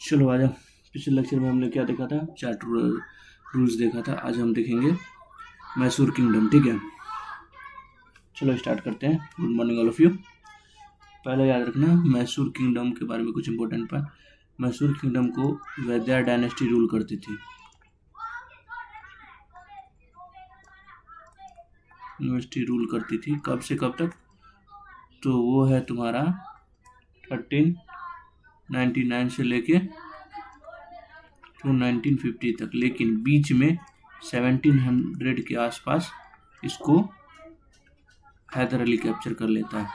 चलो आ जाओ। पिछले लेक्चर में हमने क्या देखा था, चार्ट रूल्स देखा था। आज हम देखेंगे मैसूर किंगडम। ठीक है, चलो स्टार्ट करते हैं। Good morning all of you. पहले याद रखना मैसूर किंगडम के बारे में कुछ इंपॉर्टेंट पॉइंट। मैसूर किंगडम को वैद्या डायनेस्टी रूल करती थी। डायनेस्टी रूल करती थी कब से कब तक, तो वो है तुम्हारा 1399 से लेके तो 1950 तक। लेकिन बीच में 1700 के आसपास इसको हैदर अली कैप्चर कर लेता है।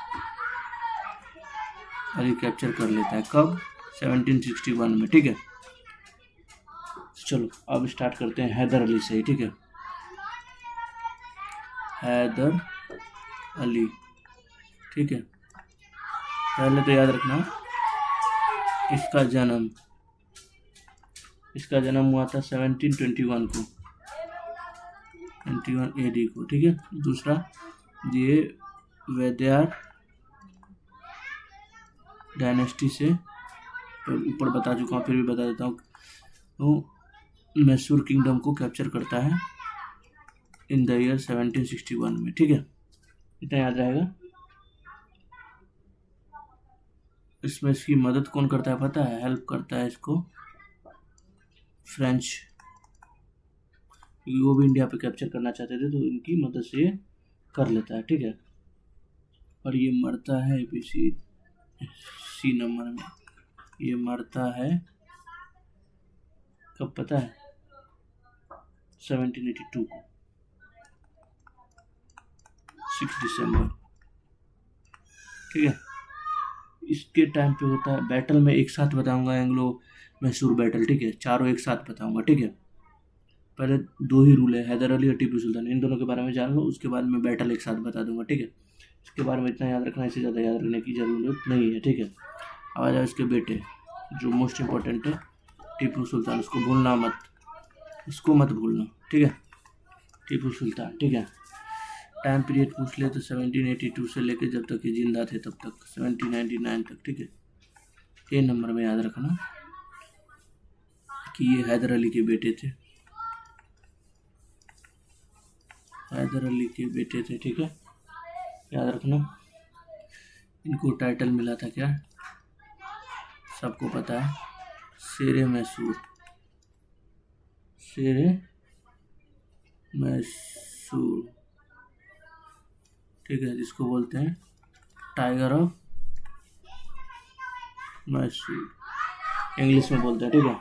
कब? 1761 में। ठीक है, चलो अब स्टार्ट करते हैं हैदर अली से ही। ठीक है, हैदर अली। ठीक है, पहले तो याद रखना इसका जन्म हुआ था 1721 को, 21 AD को। ठीक है, दूसरा ये वैद्यार डायनेस्टी से ऊपर बता चुका हूँ, फिर भी बता देता हूँ। तो मैसूर किंगडम को कैप्चर करता है इन द ईयर 1761 में। ठीक है, इतना याद रहेगा। इसमें इसकी मदद कौन करता है पता है? हेल्प करता है इसको फ्रेंच, क्योंकि वो भी इंडिया पे कैप्चर करना चाहते थे, तो इनकी मदद से ये कर लेता है। ठीक है, और ये मरता है सी नंबर में। ये मरता है कब पता है? 1782 को, 6 दिसंबर। ठीक है, इसके टाइम पे होता है बैटल में एक साथ बताऊंगा, एंग्लो मैसूर बैटल। ठीक है, चारों एक साथ बताऊंगा। ठीक है, पहले दो ही रूल है, हैदर अली और टीपू सुल्तान, इन दोनों के बारे में जान लो, उसके बाद मैं बैटल एक साथ बता दूंगा। ठीक है, इसके बारे में इतना याद रखना, इससे ज़्यादा याद रखने की ज़रूरत नहीं है। ठीक है, अब आ जाओ इसके बेटे, जो मोस्ट इम्पोर्टेंट है, टीपू सुल्तान। उसको भूलना मत, इसको मत भूलना। ठीक है, टीपू सुल्तान। ठीक है, टाइम पीरियड पूछ ले तो 1782 से लेकर जब तक ये जिंदा थे तब तक 1799 तक। ठीक है, ये नंबर में याद रखना कि ये हैदर अली के बेटे थे। हैदर अली के बेटे थे। ठीक है, याद रखना। इनको टाइटल मिला था क्या? सबको पता है, शेरे मैसूर। शेरे मैसूर। ठीक है, जिसको बोलते हैं टाइगर ऑफ मैसूर, इंग्लिश में बोलते हैं। ठीक है,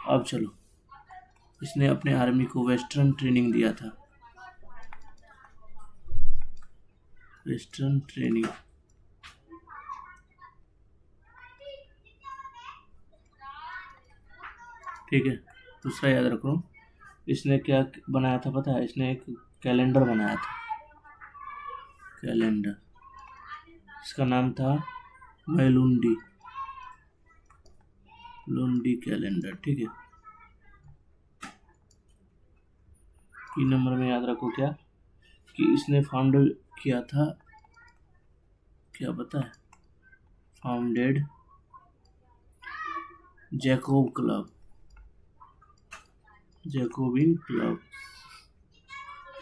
अब चलो, इसने अपने आर्मी को वेस्टर्न ट्रेनिंग दिया था। Western training. ठीक है, दूसरा याद रखो, इसने क्या बनाया था पता है? इसने एक कैलेंडर बनाया था। कैलेंडर, इसका नाम था मैलुंडी कैलेंडर। ठीक है, 3 नंबर में याद रखो क्या कि इसने फाउंड किया था, क्या पता है? Founded Jacobin club.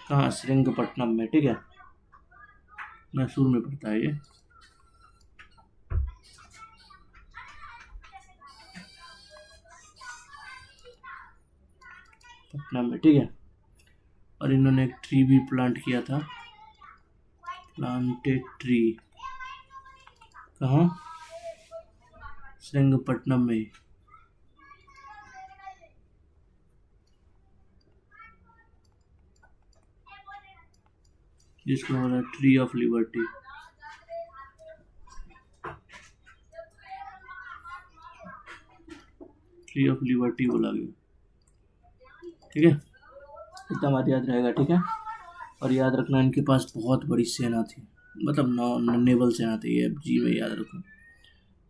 कहाँ? श्रीरंगपट्टनम में। ठीक है, मैसूर में पड़ता है ये। पटना में। ठीक है, और इन्होंने एक ट्री भी प्लांट किया था, प्लांटेड ट्री। कहाँ? श्रीरंगपट्टनम में। जिसको बोला tree of liberty. Tree of liberty बोला गया। ठीक है, इतना बात याद रहेगा। ठीक है, और याद रखना इनके पास बहुत बड़ी सेना थी, मतलब नेवल सेना थी। ये जी में याद रखो,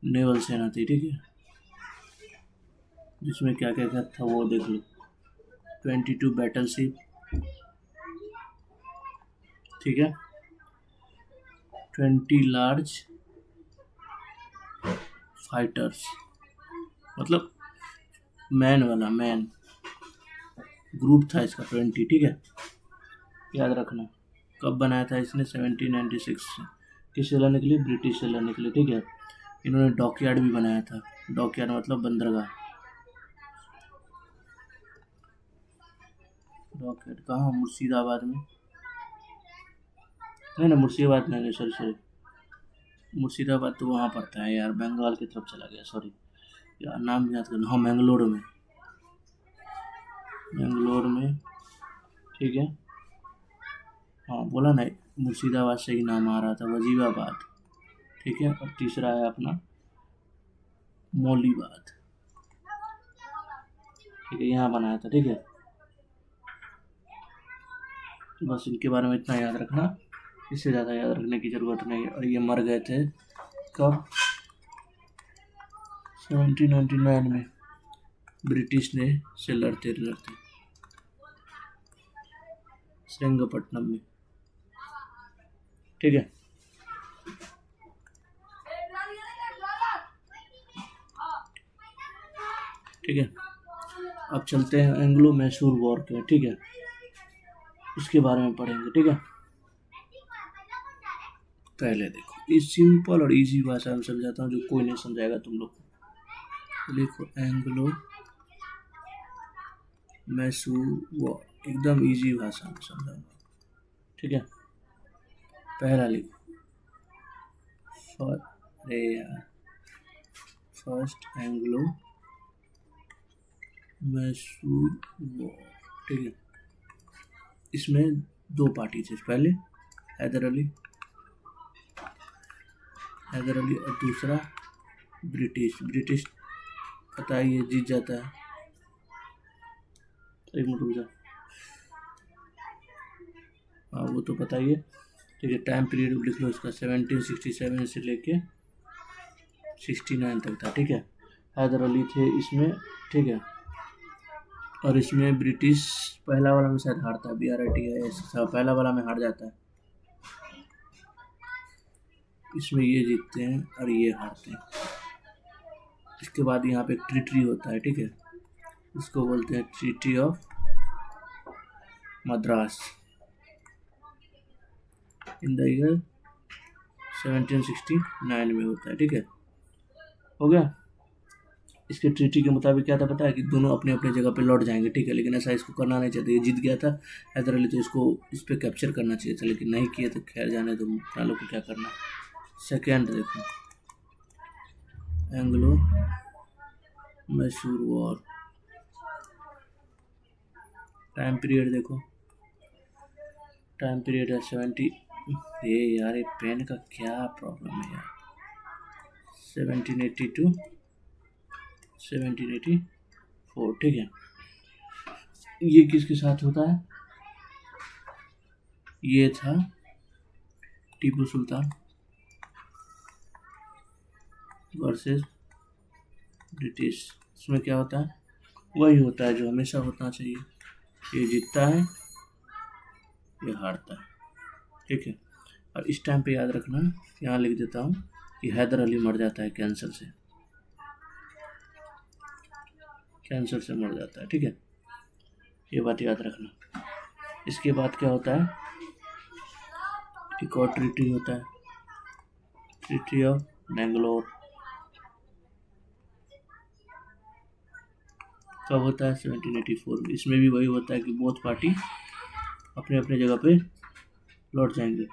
नेवल सेना थी। ठीक है, जिसमें क्या क्या था वो देख लो। 22 बैटल शिप। ठीक है, 20 लार्ज फाइटर्स। मतलब मैन वाला, मैन ग्रुप था इसका 20, ठीक है, याद रखना। कब बनाया था इसने? 1796 से। किससे लड़ने के लिए? ब्रिटिश से लड़ने के लिए, ठीक है। इन्होंने डॉकयार्ड भी बनाया था। डॉकयार्ड मतलब बंदरगाह। डॉकयार्ड कहाँ? मुर्शिदाबाद में। नहीं नहीं, मुर्शिदाबाद नहीं, सॉरी सॉरी, मुर्शिदाबाद तो वहाँ पड़ता है यार, बंगाल की तरफ चला गया, सॉरी यार, नाम याद करना। हाँ, मैंगलोर में, मैंगलोर में, ठीक है। हाँ बोला ना, मुर्शिदाबाद से ही नाम आ रहा था, वजीराबाद, ठीक है। और तीसरा है अपना मौलीबाद, ठीक है, यहाँ बनाया था, ठीक है। बस इनके बारे में इतना याद रखना, इससे ज़्यादा याद रखने की ज़रूरत नहीं है। और ये मर गए थे कब? 1799 में, ब्रिटिश ने से लड़ते लड़ते श्रीरंगपट्टनम में, ठीक है। ठीक है, अब चलते हैं एंग्लो मैसूर वॉर के, ठीक है, उसके बारे में पढ़ेंगे, ठीक है। पहले देखो, इस सिंपल और इजी भाषा में समझाता हूँ जो कोई नहीं समझाएगा तुम लोग को। देखो, एंग्लो मैसूर वॉर, एकदम इजी भाषा में समझाऊंगा, ठीक है। पहला लिखो, अरे यार, फर्स्ट एंग्लो मैसूर वॉर, ठीक है। इसमें दो पार्टी थे, पहले हैदर अली, हैदर अली, और दूसरा ब्रिटिश। ब्रिटिश पता ही है जीत जाता है। एक मिनट रुक जा, हाँ वो तो पता ही है, ठीक है। टाइम पीरियड लिख लो इसका, 1767 से लेके 69 तक था, ठीक है। हैदर अली थे इसमें, ठीक है। और इसमें ब्रिटिश पहला वाला में शायद हारता है, BRIT है ऐसा, पहला वाला में हार जाता है। इसमें ये जीतते हैं और ये हारते हैं। इसके बाद यहाँ पे एक ट्रीटी होता है, ठीक है, इसको बोलते हैं treaty of Madras, in the year 1769 में होता है, ठीक है। हो गया। इसके ट्रीटी के मुताबिक क्या था पता है? कि दोनों अपने अपने जगह पे लौट जाएंगे, ठीक है। लेकिन ऐसा इसको करना नहीं चाहते, ये जीत गया था हैदर अली, तो इसको इस पर कैप्चर करना चाहिए था, लेकिन नहीं किए, तो खैर जाने दो, अपना लोग को क्या करना। सेकेंड देखो, Anglo Mysore war, time period देखो, टाइम पीरियड है 70, ये यार ये पेन का क्या प्रॉब्लम है यार, 1782 1784, ठीक है। ये किसके साथ होता है? ये था टीपू सुल्तान वर्सेस ब्रिटिश। इसमें क्या होता है? वही होता है जो हमेशा होना चाहिए, ये जीतता है, ये हारता है, ठीक है। और इस टाइम पे याद रखना, यहाँ लिख देता हूँ कि हैदर अली मर जाता है कैंसर से, कैंसर से मर जाता है, ठीक है, ये बात याद रखना। इसके बाद क्या होता है? एक और ट्रीटी होता है, ट्रीटी ऑफ मैंगलोर। कब होता है? 1784 में। इसमें भी वही होता है कि बोथ पार्टी अपने अपने जगह पे लौट जाएंगे।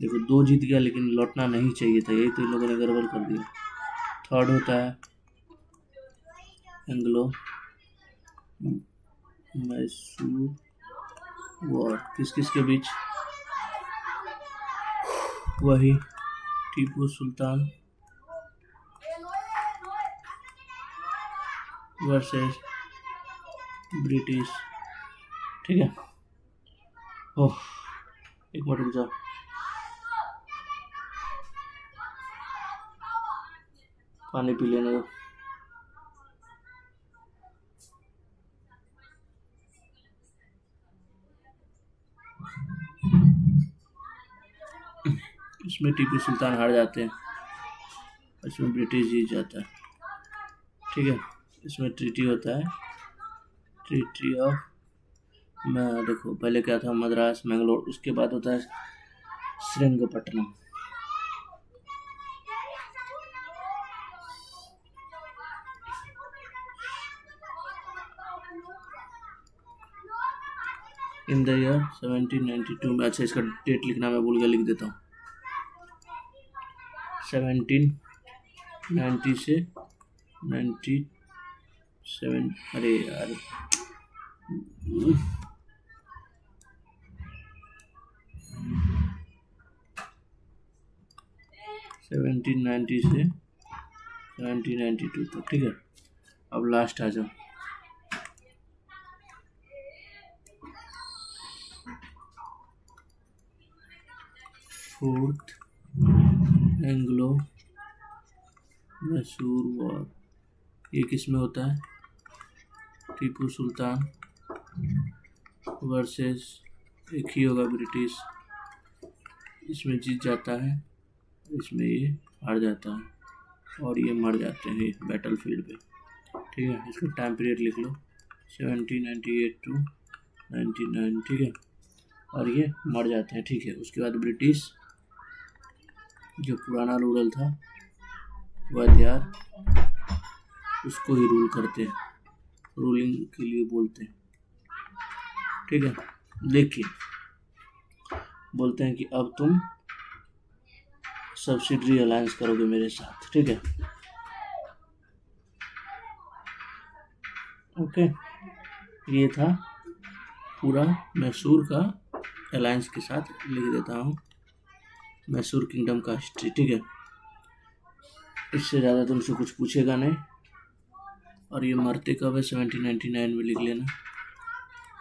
देखो, दो जीत गया लेकिन लौटना नहीं चाहिए था, यही तो इन लोगों ने गड़बड़ कर दिया। थर्ड होता है एंग्लो मैसूर वॉर, किस किस के बीच? वही टीपू सुल्तान वर्सेस ब्रिटिश, ठीक है। ओह, एक मिनट रुक जाओ, पानी पी लेने दो। इसमें टीपू सुल्तान हार जाते हैं, इसमें ब्रिटिश जीत जाता है। ठीक है। इसमें ट्रीटी होता है, ट्रीटी ऑफ, मैं देखो पहले क्या था, मद्रास, मैंगलोर, उसके बाद होता है श्रीरंगपट्टनम। इन द ईयर 1792 में, अच्छा इसका डेट लिखना मैं भूल गया, लिख देता हूँ। 1790 से 97, अरे यार 1790 से 1792 तक, ठीक है। अब लास्ट आ जाओ, फोर्थ एंग्लो मैसूर वॉर, ये किस में होता है? टीपू सुल्तान वर्सेस, एक ही होगा ब्रिटिश, इसमें जीत जाता है, इसमें ये हार जाता है और ये मर जाते हैं बैटल फील्ड पे, ठीक है। इसका टाइम पीरियड लिख लो 1798 टू 99, ठीक है, और ये मर जाते हैं, ठीक है। उसके बाद ब्रिटिश जो पुराना रूलर था वादियार, उसको ही रूल करते हैं, रूलिंग के लिए बोलते हैं, ठीक है। देखिए बोलते हैं कि अब तुम सब्सिडरी अलायंस करोगे मेरे साथ, ठीक है। ओके, ये था पूरा मैसूर का अलायंस के साथ, लिख देता हूँ मैसूर किंगडम का हिस्ट्री, ठीक है। इससे ज़्यादा तुमसे कुछ पूछेगा नहीं, और ये मरते कब है 1799 में, लिख लेना,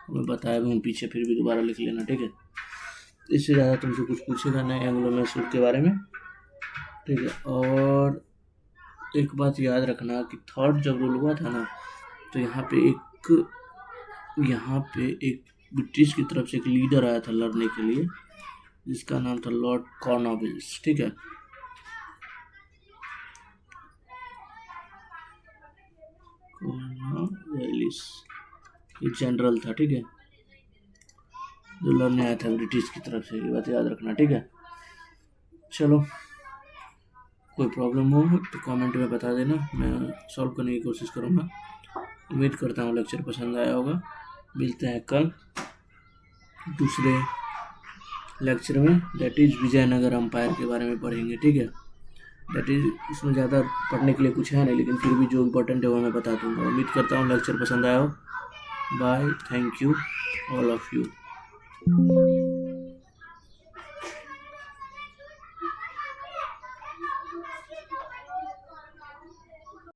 मैं बताया भी हूँ पीछे, फिर भी दोबारा लिख लेना, ठीक है। इससे ज़्यादा तुमसे कुछ पूछेगा नहीं एंग्लो मैसूर के बारे में, ठीक है। और एक बात याद रखना कि थर्ड जब रूल हुआ था ना, तो यहाँ पे एक ब्रिटिश की तरफ से एक लीडर आया था लड़ने के लिए, जिसका नाम था लॉर्ड कॉर्नवालिस, ठीक है। कॉर्नवालिस ये जनरल था, ठीक है, जो लड़ने आया था ब्रिटिश की तरफ से, ये बात याद रखना, ठीक है। चलो, कोई प्रॉब्लम हो तो कमेंट में बता देना, मैं सॉल्व करने की कोशिश करूँगा। उम्मीद करता हूँ लेक्चर पसंद आया होगा। मिलते हैं कल दूसरे लेक्चर में, दैट इज़ विजयनगर अम्पायर के बारे में पढ़ेंगे, ठीक है। दैट इज़, इसमें ज़्यादा पढ़ने के लिए कुछ है नहीं, लेकिन फिर भी जो इम्पोर्टेंट है वो मैं बता दूँगा। उम्मीद करता हूँ लेक्चर पसंद आया हो। Bye, thank you all of you.